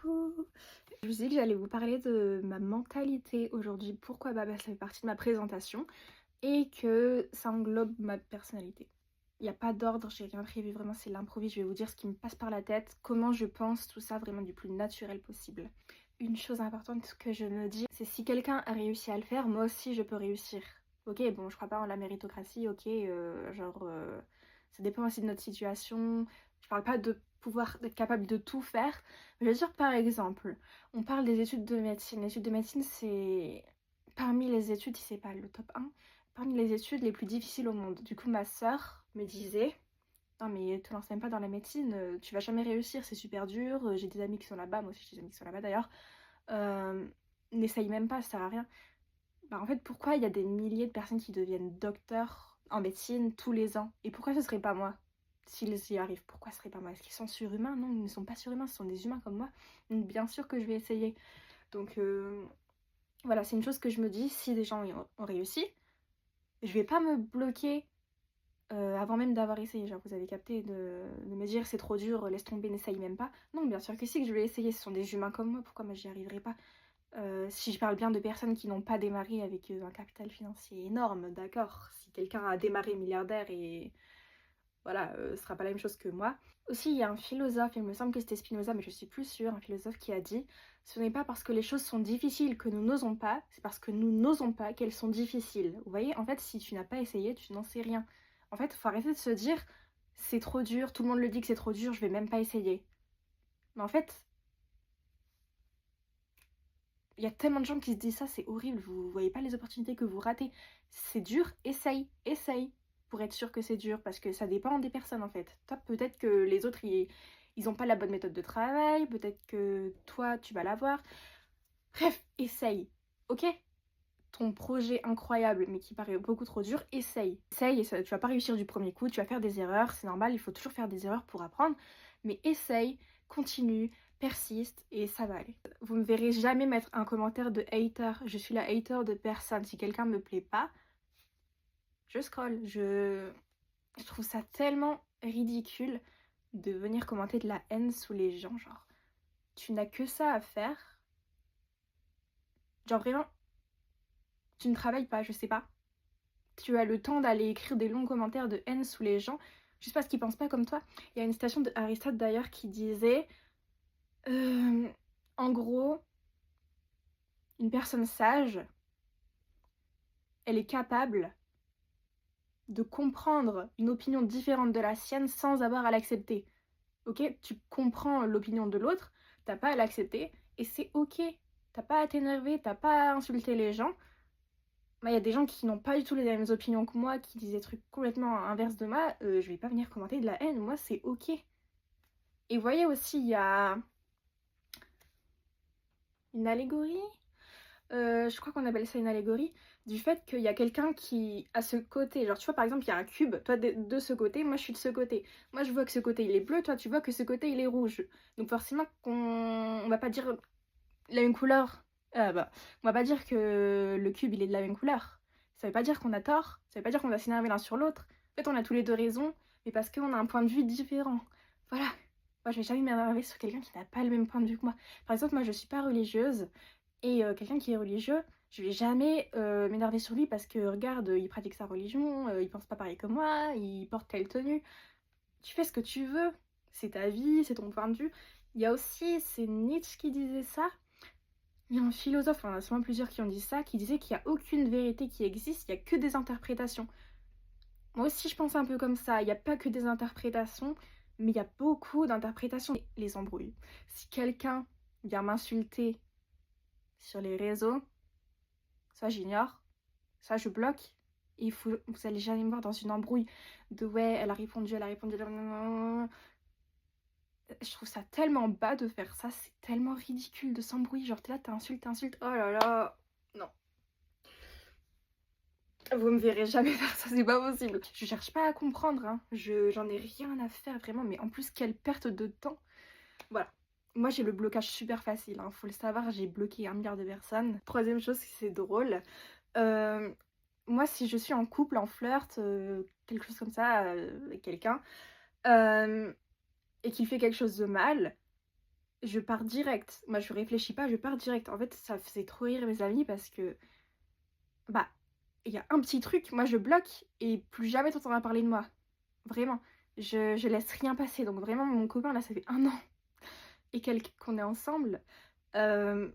Coucou! Je vous ai dit que j'allais vous parler de ma mentalité aujourd'hui. Pourquoi? Bah, ça fait partie de ma présentation et que ça englobe ma personnalité. Il y a pas d'ordre, j'ai rien prévu, vraiment c'est l'improviste. Je vais vous dire ce qui me passe par la tête, comment je pense, tout ça vraiment du plus naturel possible. Une chose importante que je me dis, c'est si quelqu'un a réussi à le faire, moi aussi je peux réussir. OK, bon, je crois pas en la méritocratie, OK, ça dépend aussi de notre situation. Je parle pas de pouvoir d'être capable de tout faire. Je veux dire, par exemple, on parle des études de médecine. L'étude de médecine, c'est parmi les études, si c'est pas le top 1, parmi les études les plus difficiles au monde. Du coup, ma sœur me disait: «Non mais te lance même pas dans la médecine, tu vas jamais réussir, c'est super dur, j'ai des amis qui sont là-bas», moi aussi j'ai des amis qui sont là-bas d'ailleurs. Hem, «N'essaye même pas, ça sert à rien». Bah, en fait, pourquoi il y a des milliers de personnes qui deviennent docteurs en médecine tous les ans? Et pourquoi ce serait pas moi? S'ils y arrivent, pourquoi ce serait pas moi? Est-ce qu'ils sont surhumains? Non, ils ne sont pas surhumains, ce sont des humains comme moi. Donc bien sûr que je vais essayer. Donc voilà, c'est une chose que je me dis, si des gens ont réussi, je vais pas me bloquer avant même d'avoir essayé. Genre, vous avez capté de me dire c'est trop dur, laisse tomber, n'essaye même pas. Non, bien sûr que si, que je vais essayer. Ce sont des humains comme moi, pourquoi moi j'y arriverai pas? Si je parle bien de personnes qui n'ont pas démarré avec un capital financier énorme, d'accord. Si quelqu'un a démarré milliardaire et voilà, ce sera pas la même chose que moi. Aussi, il y a un philosophe, il me semble que c'était Spinoza, mais je suis plus sûre, un philosophe qui a dit: «Ce n'est pas parce que les choses sont difficiles que nous n'osons pas, c'est parce que nous n'osons pas qu'elles sont difficiles». Vous voyez? En fait, si tu n'as pas essayé, tu n'en sais rien. En fait, faut arrêter de se dire: «C'est trop dur, tout le monde le dit que c'est trop dur, je vais même pas essayer». Mais en fait, il y a tellement de gens qui se disent ça, c'est horrible, vous voyez pas les opportunités que vous ratez. C'est dur, essaye, essaye, pour être sûr que c'est dur, parce que ça dépend des personnes en fait. Toi, peut-être que les autres, ils ont pas la bonne méthode de travail, peut-être que toi, tu vas l'avoir. Bref, essaye, ok? Ton projet incroyable, mais qui paraît beaucoup trop dur, essaye. Essaye, et ça, tu vas pas réussir du premier coup, tu vas faire des erreurs, c'est normal, il faut toujours faire des erreurs pour apprendre, mais essaye, continue, persiste, et ça va aller. Vous me verrez jamais mettre un commentaire de hater, je suis la hater de personne. Si quelqu'un me plaît pas, je scroll. Je trouve ça tellement ridicule de venir commenter de la haine sous les gens, genre, tu n'as que ça à faire. Genre vraiment, tu ne travailles pas, je sais pas. Tu as le temps d'aller écrire des longs commentaires de haine sous les gens, juste parce qu'ils pensent pas comme toi. Il y a une citation d'Aristote d'ailleurs qui disait, en gros, une personne sage, elle est capable de comprendre une opinion différente de la sienne sans avoir à l'accepter. Ok? Tu comprends l'opinion de l'autre, t'as pas à l'accepter, et c'est ok. T'as pas à t'énerver, t'as pas à insulter les gens. Moi, il y a des gens qui n'ont pas du tout les mêmes opinions que moi, qui disent des trucs complètement inverses de moi, je vais pas venir commenter de la haine, moi c'est ok. Et vous voyez aussi, il y a une allégorie, je crois qu'on appelle ça une allégorie, du fait qu'il y a quelqu'un qui a ce côté, genre tu vois par exemple il y a un cube, toi de ce côté, moi je suis de ce côté. Moi je vois que ce côté il est bleu, toi tu vois que ce côté il est rouge. Donc forcément on va pas dire la même couleur. On va pas dire que le cube il est de la même couleur. Ça veut pas dire qu'on a tort, ça veut pas dire qu'on va s'énerver l'un sur l'autre. En fait on a tous les deux raison, mais parce qu'on a un point de vue différent. Voilà. Moi je vais jamais m'énerver sur quelqu'un qui n'a pas le même point de vue que moi. Par exemple moi je suis pas religieuse, et quelqu'un qui est religieux, je vais jamais m'énerver sur lui parce que regarde, il pratique sa religion, il pense pas pareil que moi, il porte telle tenue. Tu fais ce que tu veux, c'est ta vie, c'est ton point de vue. Il y a aussi, c'est Nietzsche qui disait ça. Il y a un philosophe, on a sûrement plusieurs qui ont dit ça, qui disait qu'il n'y a aucune vérité qui existe, il n'y a que des interprétations. Moi aussi je pense un peu comme ça, il n'y a pas que des interprétations, mais il y a beaucoup d'interprétations. Les embrouilles. Si quelqu'un vient m'insulter sur les réseaux, soit j'ignore, soit je bloque. Et vous allez jamais me voir dans une embrouille de ouais, elle a répondu, elle a répondu. Je trouve ça tellement bas de faire ça, c'est tellement ridicule de s'embrouiller. Genre, t'es là, t'insultes, oh là là. Non. Vous me verrez jamais faire ça, c'est pas possible. Je cherche pas à comprendre, hein. J'en ai rien à faire, vraiment. Mais en plus, quelle perte de temps. Voilà. Moi, j'ai le blocage super facile, hein. Faut le savoir, j'ai bloqué 1 milliard de personnes. Troisième chose, c'est drôle. Moi, si je suis en couple, en flirt, quelque chose comme ça, avec quelqu'un, et qu'il fait quelque chose de mal, je pars direct. Moi, je réfléchis pas, je pars direct. En fait, ça faisait trop rire mes amis parce que, bah, il y a un petit truc, moi je bloque et plus jamais t'entendras parler de moi. Vraiment. Je laisse rien passer. Donc vraiment, mon copain, là, ça fait 1 an et quelques qu'on est ensemble. Euh,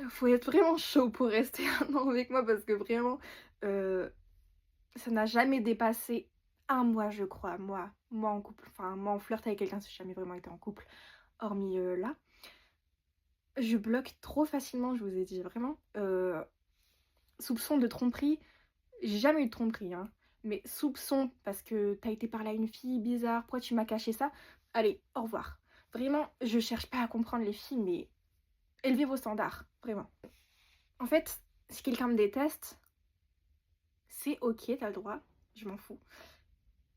Faut être vraiment chaud pour rester 1 an avec moi parce que vraiment, euh, ça n'a jamais dépassé 1 mois, je crois. Moi en couple, enfin, moi en flirt avec quelqu'un, j'ai jamais vraiment été en couple, hormis là. Je bloque trop facilement, je vous ai dit, vraiment. Soupçon de tromperie, j'ai jamais eu de tromperie, hein. Mais soupçon parce que t'as été parler à une fille bizarre, pourquoi tu m'as caché ça? Allez, au revoir. Vraiment, je cherche pas à comprendre les filles, mais élevez vos standards, vraiment. En fait, si quelqu'un me déteste, c'est ok, t'as le droit, je m'en fous.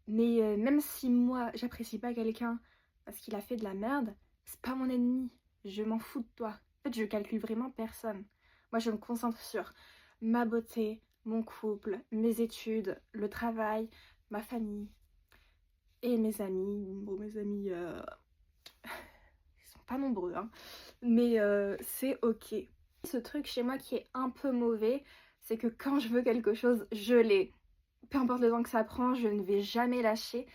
Mais même si moi, j'apprécie pas quelqu'un parce qu'il a fait de la merde, c'est pas mon ennemi. Je m'en fous de toi. En fait, je calcule vraiment personne. Moi, je me concentre sur ma beauté, mon couple, mes études, le travail, ma famille et mes amis. Bon, mes amis, ils sont pas nombreux, hein. Mais c'est ok. Ce truc chez moi qui est un peu mauvais, c'est que quand je veux quelque chose, je l'ai. Peu importe le temps que ça prend, je ne vais jamais lâcher.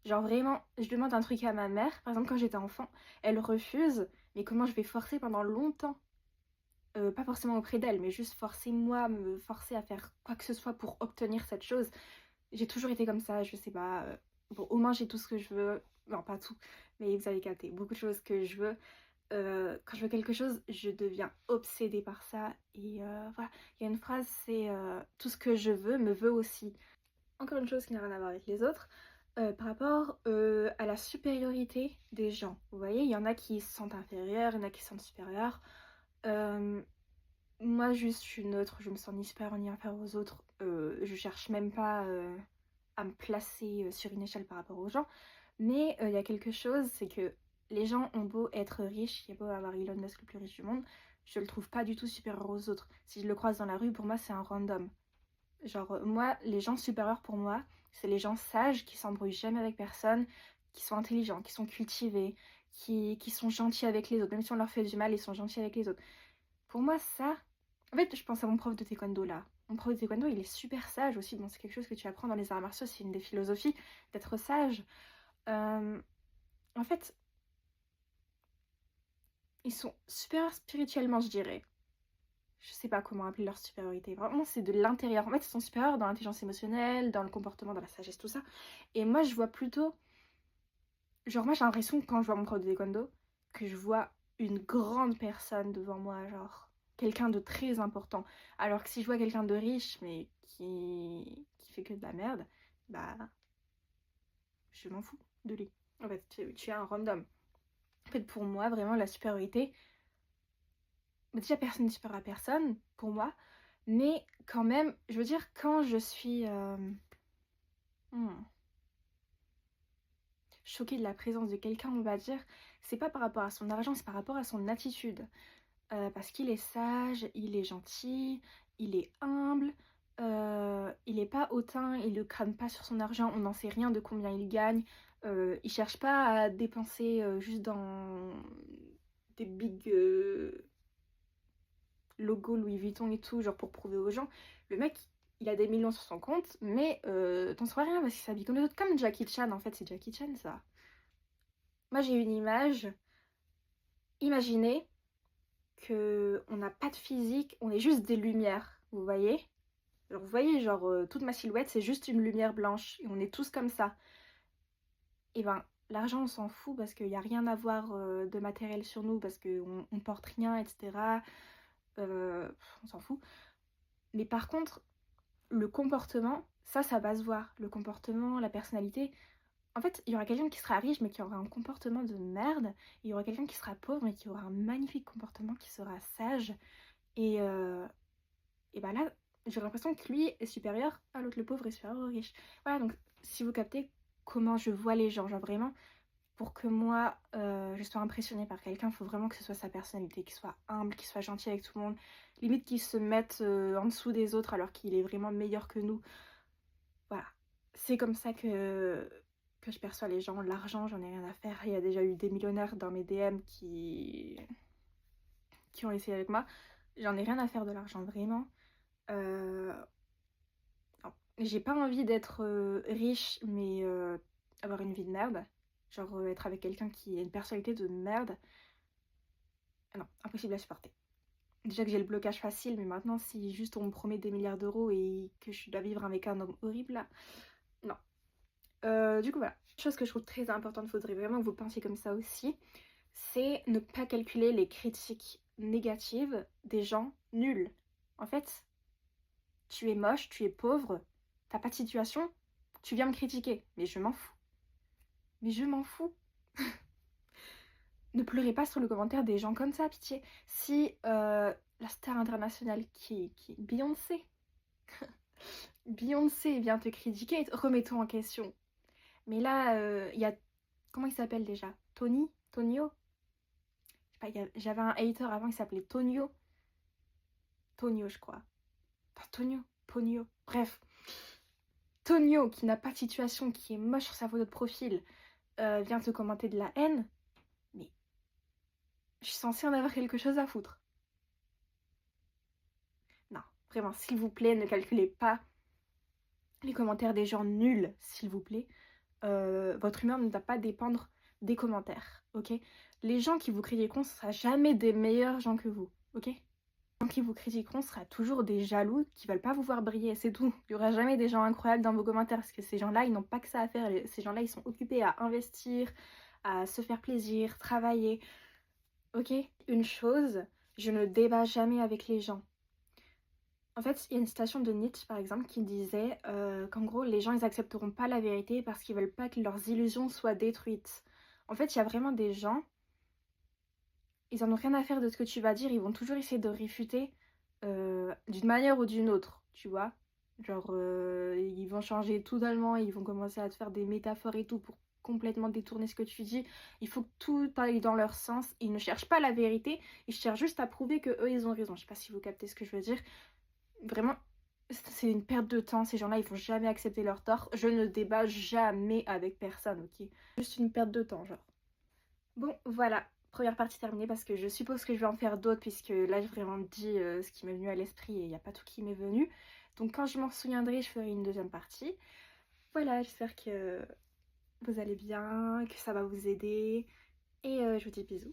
Genre vraiment, je demande un truc à ma mère, par exemple quand j'étais enfant, elle refuse, mais comment je vais forcer pendant longtemps? Pas forcément auprès d'elle, mais juste forcer moi, me forcer à faire quoi que ce soit pour obtenir cette chose. J'ai toujours été comme ça, je sais pas. Bon, au moins j'ai tout ce que je veux. Non, pas tout, mais vous avez capté, beaucoup de choses que je veux. Quand je veux quelque chose, je deviens obsédée par ça. Et voilà, il y a une phrase, c'est tout ce que je veux me veut aussi. Encore une chose qui n'a rien à voir avec les autres, par rapport à la supériorité des gens. Vous voyez, il y en a qui se sentent inférieurs, il y en a qui se sentent supérieurs. Euh, Moi, juste, je suis neutre, je me sens ni supérieure ni inférieure aux autres. Je cherche même pas à me placer sur une échelle par rapport aux gens. Mais il y a quelque chose, c'est que les gens ont beau être riches, il y a beau avoir Elon Musk le plus riche du monde, je le trouve pas du tout supérieur aux autres. Si je le croise dans la rue, pour moi, c'est un random. Genre, moi, les gens supérieurs pour moi, c'est les gens sages qui s'embrouillent jamais avec personne, qui sont intelligents, qui sont cultivés, qui sont gentils avec les autres. Même si on leur fait du mal, ils sont gentils avec les autres. Pour moi, ça. En fait, je pense à mon prof de taekwondo là. Mon prof de taekwondo, il est super sage aussi. Bon, c'est quelque chose que tu apprends dans les arts martiaux, c'est une des philosophies d'être sage. Euh, En fait, ils sont supérieurs spirituellement, je dirais. Je sais pas comment appeler leur supériorité. Vraiment, c'est de l'intérieur. En fait, ils sont supérieurs dans l'intelligence émotionnelle, dans le comportement, dans la sagesse, tout ça. Et moi, je vois plutôt. Genre, moi, j'ai l'impression que quand je vois mon prof de taekwondo, que je vois une grande personne devant moi, genre quelqu'un de très important. Alors que si je vois quelqu'un de riche, mais qui fait que de la merde, bah, je m'en fous de lui. En fait, tu es un random. En fait, pour moi, vraiment, la supériorité. Déjà, personne n'est supérieur à personne, pour moi. Mais quand même, je veux dire, quand je suis hmm, choquée de la présence de quelqu'un, on va dire, c'est pas par rapport à son argent, c'est par rapport à son attitude. Parce qu'il est sage, il est gentil, il est humble, il est pas hautain, il ne crâne pas sur son argent, on n'en sait rien de combien il gagne, il cherche pas à dépenser juste dans des big logos Louis Vuitton et tout, genre pour prouver aux gens. Le mec, il a des millions sur son compte, mais t'en sauras rien parce qu'il s'habille comme les autres, comme Jackie Chan, en fait, c'est Jackie Chan ça. Moi j'ai une image, imaginez que on n'a pas de physique, on est juste des lumières, vous voyez? Alors vous voyez, genre toute ma silhouette c'est juste une lumière blanche et on est tous comme ça. Et ben l'argent on s'en fout parce qu'il n'y a rien à voir de matériel sur nous parce qu'on on porte rien, etc. On s'en fout. Mais par contre, le comportement, ça va se voir. Le comportement, la personnalité. En fait, il y aura quelqu'un qui sera riche mais qui aura un comportement de merde. Il y aura quelqu'un qui sera pauvre mais qui aura un magnifique comportement, qui sera sage. Et, euh, et bah là, j'ai l'impression que lui est supérieur à l'autre, le pauvre est supérieur au riche. Voilà, donc si vous captez comment je vois les gens, genre vraiment, pour que moi je sois impressionnée par quelqu'un, il faut vraiment que ce soit sa personnalité, qu'il soit humble, qu'il soit gentil avec tout le monde, limite qu'il se mette en dessous des autres alors qu'il est vraiment meilleur que nous. Voilà, c'est comme ça que je perçois les gens. L'argent, j'en ai rien à faire. Il y a déjà eu des millionnaires dans mes DM qui ont essayé avec moi. J'en ai rien à faire de l'argent, vraiment. Euh, non. J'ai pas envie d'être riche, mais avoir une vie de merde. Genre être avec quelqu'un qui a une personnalité de merde. Non, impossible à supporter. Déjà que j'ai le blocage facile, mais maintenant, si juste on me promet des milliards d'euros et que je dois vivre avec un homme horrible, là, non. Du coup, voilà. Chose que je trouve très importante, faudrait vraiment que vous pensiez comme ça aussi, c'est ne pas calculer les critiques négatives des gens nuls. En fait, tu es moche, tu es pauvre, t'as pas de situation, tu viens me critiquer. Mais je m'en fous. Mais je m'en fous. Ne pleurez pas sur le commentaire des gens comme ça, pitié. Si la star internationale qui est Beyoncé, Beyoncé vient te critiquer, remets-toi en question. Mais là, il y a... Comment il s'appelle déjà? Tony? Tonio? Je sais pas, j'avais un hater avant qui s'appelait Tonio. Tonio, je crois. Pas Tonio, Ponio. Bref. Tonio, qui n'a pas de situation, qui est moche sur sa photo de profil, vient te commenter de la haine. Mais je suis censée en avoir quelque chose à foutre. Non, vraiment, s'il vous plaît, ne calculez pas les commentaires des gens nuls, s'il vous plaît. Votre humeur ne doit pas dépendre des commentaires, ok? Les gens qui vous critiqueront ne seront jamais des meilleurs gens que vous, ok? Les gens qui vous critiqueront sera toujours des jaloux qui veulent pas vous voir briller, c'est tout. Il y aura jamais des gens incroyables dans vos commentaires parce que ces gens-là, ils n'ont pas que ça à faire. Ces gens-là, ils sont occupés à investir, à se faire plaisir, travailler, ok? Une chose, je ne débat jamais avec les gens. En fait, il y a une citation de Nietzsche, par exemple, qui disait qu'en gros, les gens, ils accepteront pas la vérité parce qu'ils veulent pas que leurs illusions soient détruites. En fait, il y a vraiment des gens, ils en ont rien à faire de ce que tu vas dire, ils vont toujours essayer de réfuter d'une manière ou d'une autre, tu vois. Genre, ils vont changer totalement, ils vont commencer à te faire des métaphores et tout pour complètement détourner ce que tu dis. Il faut que tout aille dans leur sens. Ils ne cherchent pas la vérité, ils cherchent juste à prouver que eux, ils ont raison. Je sais pas si vous captez ce que je veux dire. Vraiment, c'est une perte de temps. Ces gens-là, ils vont jamais accepter leur tort. Je ne débat jamais avec personne, ok? Juste une perte de temps, genre. Bon, voilà. Première partie terminée parce que je suppose que je vais en faire d'autres puisque là, j'ai vraiment dit ce qui m'est venu à l'esprit et il n'y a pas tout qui m'est venu. Donc quand je m'en souviendrai, je ferai une deuxième partie. Voilà, j'espère que vous allez bien, que ça va vous aider et je vous dis bisous.